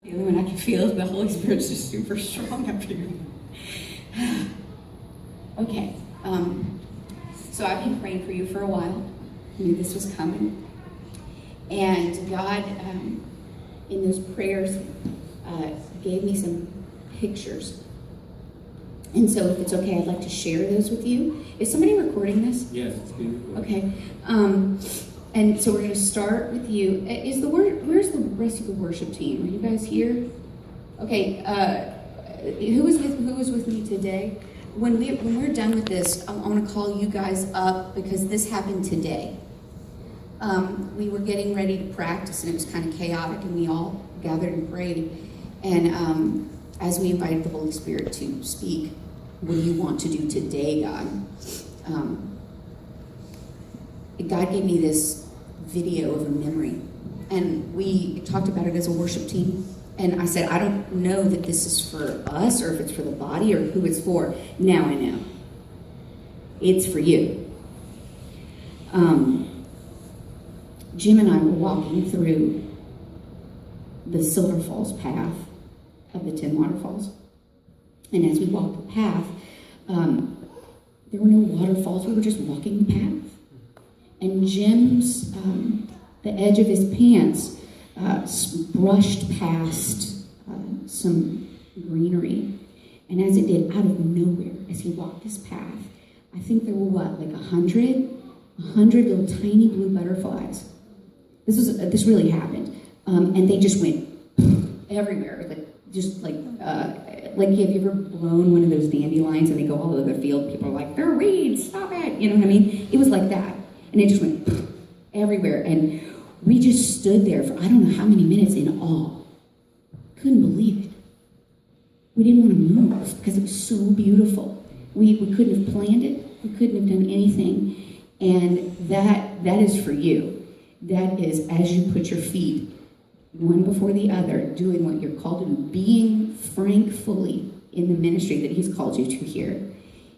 The other one I can feel the Holy Spirit's just super strong up here. Okay, so I've been praying for you for a while. I knew this was coming. And God, in those prayers, gave me some pictures. And so if it's okay, I'd like to share those with you. Is somebody recording this? Yes, it's being recorded. Okay. And so we're going to start with you. Where's the rest of the worship team? Are you guys here? Okay. Who was with me today? When we're done with this, I want to call you guys up because this happened today. We were getting ready to practice, and it was kind of chaotic, and we all gathered and prayed. And as we invited the Holy Spirit to speak, what do you want to do today, God? God gave me this video of a memory, and we talked about it as a worship team. And I said, I don't know that this is for us or if it's for the body or who it's for. Now I know. It's for you. Jim and I were walking through the Silver Falls path of the 10 waterfalls. And as we walked the path, there were no waterfalls. We were just walking the path. And Jim's, the edge of his pants brushed past some greenery. And as it did, out of nowhere, as he walked this path, I think there were like 100 little tiny blue butterflies. This really happened. And they just went everywhere. Like have you ever blown one of those dandelions and they go all over the field? People are like, they're weeds, stop it. You know what I mean? It was like that. And it just went everywhere. And we just stood there for I don't know how many minutes in awe. Couldn't believe it. We didn't want to move because it was so beautiful. We couldn't have planned it. We couldn't have done anything. And that is for you. That is as you put your feet one before the other, doing what you're called to do, being frank fully in the ministry that he's called you to here.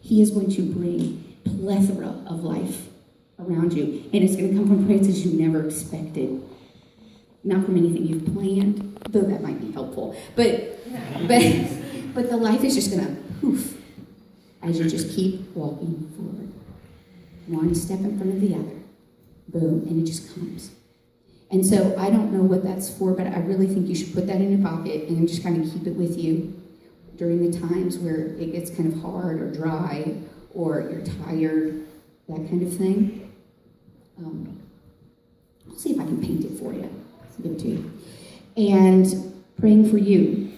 He is going to bring plethora of life around you, and it's going to come from places you never expected, not from anything you've planned, though that might be helpful. But the life is just going to poof as you just keep walking forward, one step in front of the other, boom, and it just comes. And so I don't know what that's for, but I really think you should put that in your pocket and just kind of keep it with you during the times where it gets kind of hard or dry or you're tired, that kind of thing. I'll see if I can paint it for you. I'll give it to you. And praying for you.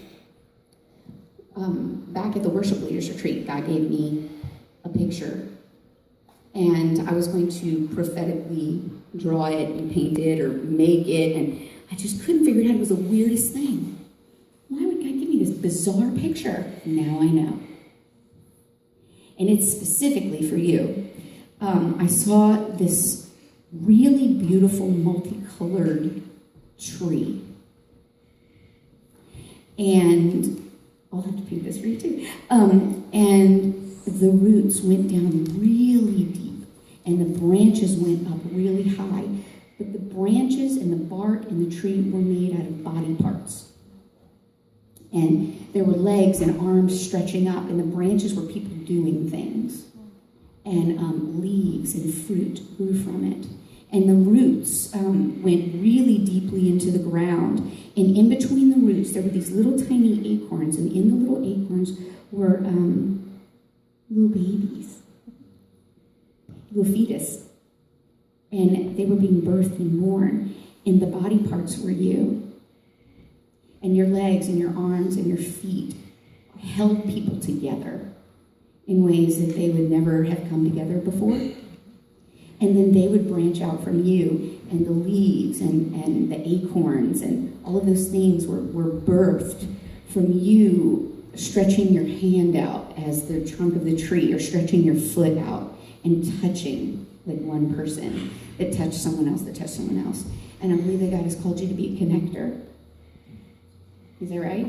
Back at the worship leaders retreat, God gave me a picture. And I was going to prophetically draw it and paint it or make it, and I just couldn't figure it out. It was the weirdest thing. Why would God give me this bizarre picture? Now I know. And it's specifically for you. I saw this really beautiful multicolored tree. And I'll have to paint this for you too. And the roots went down really deep, and the branches went up really high. But the branches and the bark and the tree were made out of body parts. And there were legs and arms stretching up, and the branches were people doing things. And leaves and fruit grew from it. And the roots went really deeply into the ground. And in between the roots, there were these little tiny acorns, and in the little acorns were little babies, little fetus. And they were being birthed and born, and the body parts were you. And your legs and your arms and your feet held people together in ways that they would never have come together before. And then they would branch out from you, and the leaves and the acorns and all of those things were birthed from you stretching your hand out as the trunk of the tree, or stretching your foot out and touching like one person that touched someone else that touched someone else. And I believe that God has called you to be a connector. Is that right?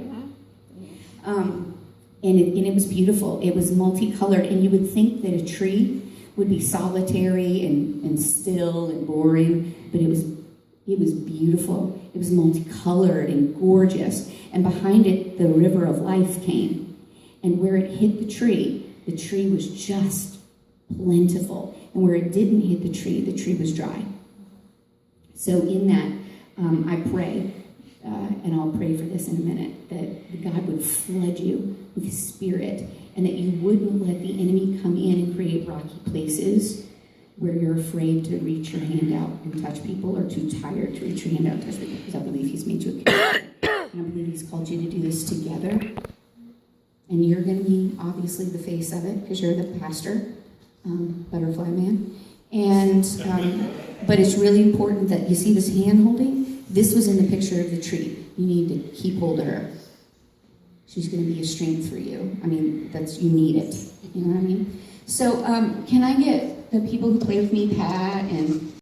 And it was beautiful. It was multicolored, and you would think that a tree would be solitary and still and boring, but it was It was beautiful. It was multicolored and gorgeous. And behind it, the river of life came. And where it hit the tree was just plentiful. And where it didn't hit the tree was dry. So in that, I pray, and I'll pray for this in a minute, that God would flood you with His Spirit, and that you wouldn't let the enemy come in and create rocky places where you're afraid to reach your hand out and touch people, or too tired to reach your hand out and touch people, because I believe He's made you a character. And I believe He's called you to do this together. And you're going to be obviously the face of it, because you're the pastor, butterfly man. And but it's really important that you see this hand holding. This was in the picture of the tree. You need to keep hold of her. She's going to be a strength for you. I mean, you need it. You know what I mean? So can I get the people who play with me, Pat and